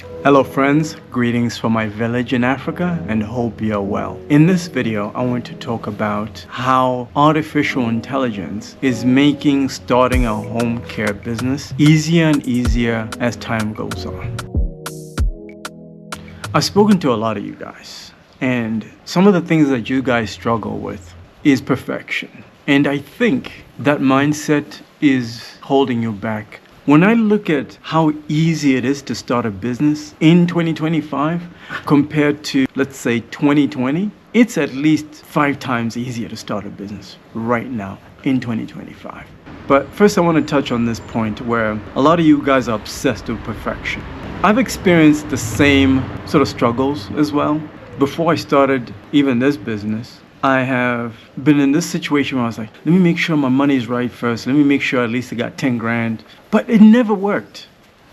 Hello friends, greetings from my village in Africa and hope you're well. In this video, I want to talk about how artificial intelligence is making starting a home care business easier and easier as time goes on. I've spoken to a lot of you guys, and some of the things that you guys struggle with is perfection. And I think that mindset is holding you back. When I look at how easy it is to start a business in 2025 compared to, let's say, 2020, it's at least 5 times easier to start a business right now in 2025. But first I want to touch on this point where a lot of you guys are obsessed with perfection. I've experienced the same sort of struggles as well. Before I started even this business, I have been in this situation where I was like, let me make sure my money's right first. Let me make sure at least I got 10 grand. But it never worked.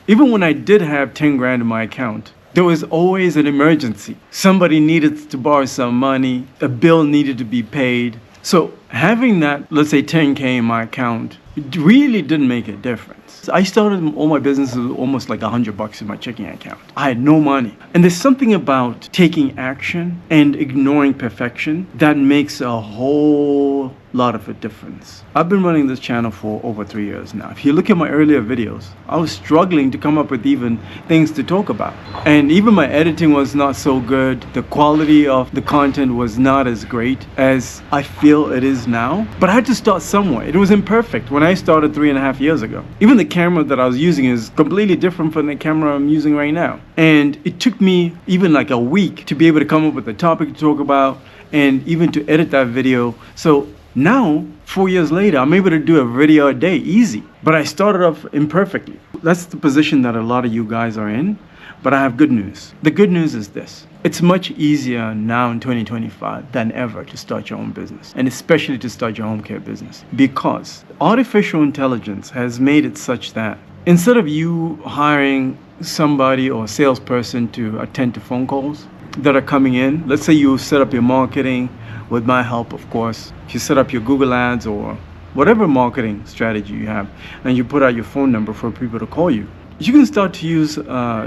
Even when I did have 10 grand in my account, there was always an emergency. Somebody needed to borrow some money. A bill needed to be paid. So having that, let's say 10K in my account, it really didn't make a difference. I started all my businesses with almost like $100 in my checking account. I had no money. And there's something about taking action and ignoring perfection that makes a whole lot of a difference. I've been running this channel for over 3 years now. If you look at my earlier videos, I was struggling to come up with even things to talk about. And even my editing was not so good. The quality of the content was not as great as I feel it is now. But I had to start somewhere. It was imperfect when I started 3.5 years ago. Even the camera that I was using is completely different from the camera I'm using right now. And it took me even like a week to be able to come up with a topic to talk about and even to edit that video. So now, 4 years later, I'm able to do a video a day, easy. But I started off imperfectly. That's the position that a lot of you guys are in. But I have good news. The good news is this. It's much easier now in 2025 than ever to start your own business, and especially to start your home care business, because artificial intelligence has made it such that instead of you hiring somebody or a salesperson to attend to phone calls that are coming in, let's say you set up your marketing with my help, of course. If you set up your Google ads or whatever marketing strategy you have, and you put out your phone number for people to call you, you can start to use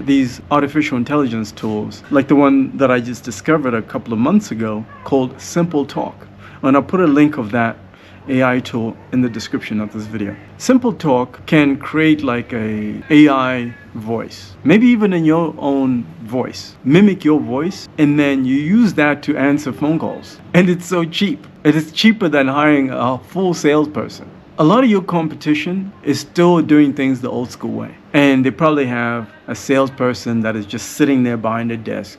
these artificial intelligence tools, like the one that I just discovered a couple of months ago called Simple Talk. And I'll put a link of that AI tool in the description of this video. Simple Talk can create like a AI voice, maybe even in your own voice, mimic your voice, and then you use that to answer phone calls. And it's so cheap. It is cheaper than hiring a full salesperson. A lot of your competition is still doing things the old school way. And they probably have a salesperson that is just sitting there behind a desk,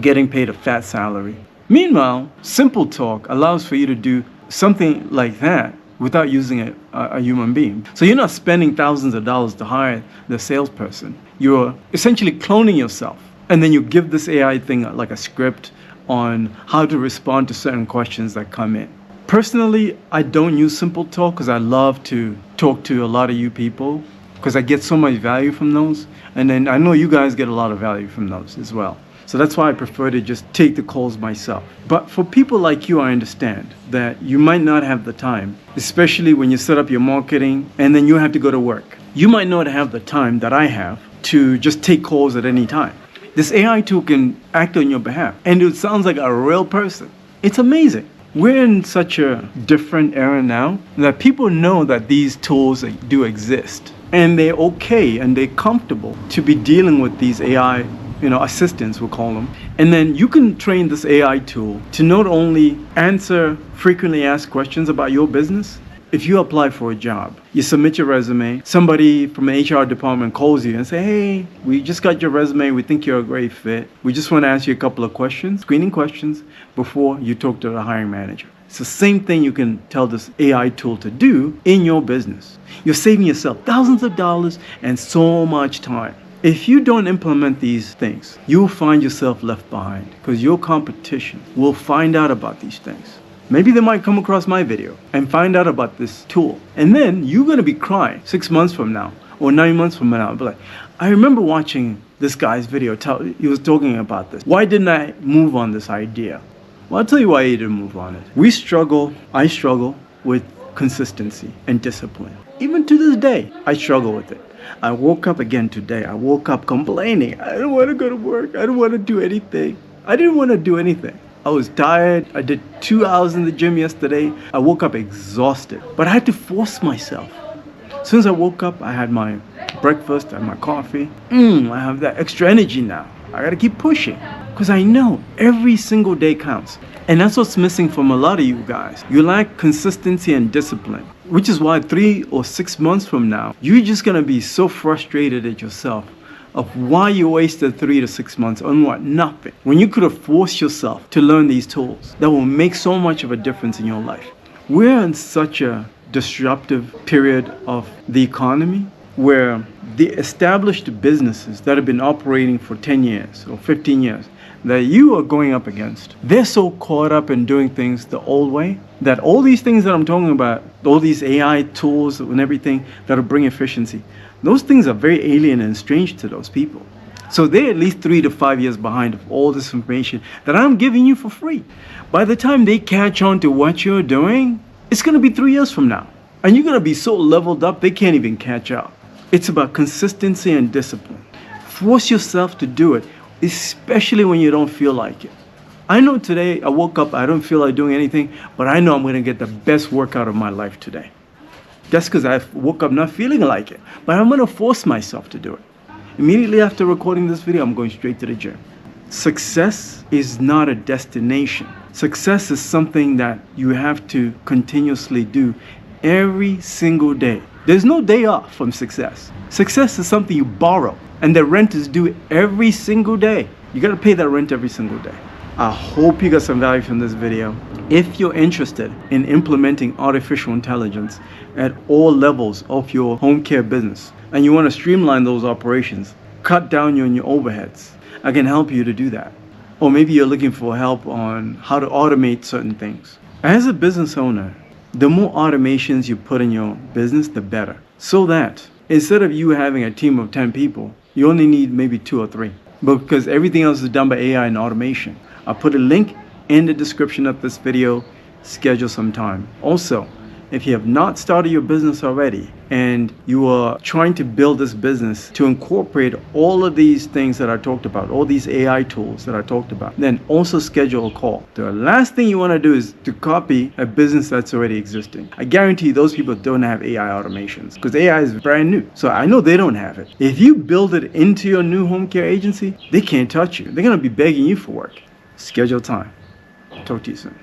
getting paid a fat salary. Meanwhile, Simple Talk allows for you to do something like that without using a human being. So you're not spending thousands of dollars to hire the salesperson. You're essentially cloning yourself. And then you give this AI thing like a script on how to respond to certain questions that come in. Personally, I don't use Simple Talk because I love to talk to a lot of you people because I get so much value from those. And then I know you guys get a lot of value from those as well. So that's why I prefer to just take the calls myself. But for people like you, I understand that you might not have the time, especially when you set up your marketing and then you have to go to work. You might not have the time that I have to just take calls at any time. This AI tool can act on your behalf, and it sounds like a real person. It's amazing. We're in such a different era now that people know that these tools do exist, and they're okay and they're comfortable to be dealing with these AI assistants, we'll call them. And then you can train this AI tool to not only answer frequently asked questions about your business. If you apply for a job, you submit your resume, somebody from the HR department calls you and say, hey, we just got your resume, we think you're a great fit. We just want to ask you a couple of questions, screening questions, before you talk to the hiring manager. It's the same thing you can tell this AI tool to do in your business. You're saving yourself thousands of dollars and so much time. If you don't implement these things, you'll find yourself left behind because your competition will find out about these things. Maybe they might come across my video and find out about this tool. And then you're going to be crying 6 months from now or 9 months from now. Be like, I remember watching this guy's video. He was talking about this. Why didn't I move on this idea? Well, I'll tell you why he didn't move on it. I struggle with consistency and discipline. Even to this day, I struggle with it. I woke up again today. I woke up complaining. I don't want to go to work. I don't want to do anything. I didn't want to do anything. I was tired. I did 2 hours in the gym yesterday. I woke up exhausted, but I had to force myself. As soon as I woke up, I had my breakfast and my coffee. I have that extra energy now. I got to keep pushing because I know every single day counts. And that's what's missing from a lot of you guys. You lack consistency and discipline, which is why 3 or 6 months from now, you're just going to be so frustrated at yourself of why you wasted 3 to 6 months on what? Nothing. When you could have forced yourself to learn these tools that will make so much of a difference in your life. We're in such a disruptive period of the economy where the established businesses that have been operating for 10 years or 15 years that you are going up against, they're so caught up in doing things the old way that all these things that I'm talking about, all these AI tools and everything that'll bring efficiency, those things are very alien and strange to those people. So they're at least 3 to 5 years behind of all this information that I'm giving you for free. By the time they catch on to what you're doing, it's going to be 3 years from now. And you're going to be so leveled up, they can't even catch up. It's about consistency and discipline. Force yourself to do it, especially when you don't feel like it. I know today I woke up, I don't feel like doing anything, but I know I'm going to get the best workout of my life today. That's because I woke up not feeling like it, but I'm going to force myself to do it. Immediately after recording this video, I'm going straight to the gym. Success is not a destination. Success is something that you have to continuously do every single day. There's no day off from success. Success is something you borrow, and the rent is due every single day. You got to pay that rent every single day. I hope you got some value from this video. If you're interested in implementing artificial intelligence at all levels of your home care business, and you want to streamline those operations, cut down on your overheads, I can help you to do that. Or maybe you're looking for help on how to automate certain things. As a business owner, the more automations you put in your business, the better. So that instead of you having a team of 10 people, you only need maybe 2 or 3. But because everything else is done by AI and automation. I'll put a link in the description of this video. Schedule some time. Also, if you have not started your business already and you are trying to build this business to incorporate all of these things that I talked about, all these AI tools that I talked about, then also schedule a call. The last thing you want to do is to copy a business that's already existing. I guarantee those people don't have AI automations because AI is brand new. So I know they don't have it. If you build it into your new home care agency, they can't touch you. They're going to be begging you for work. Schedule time. Talk to you soon.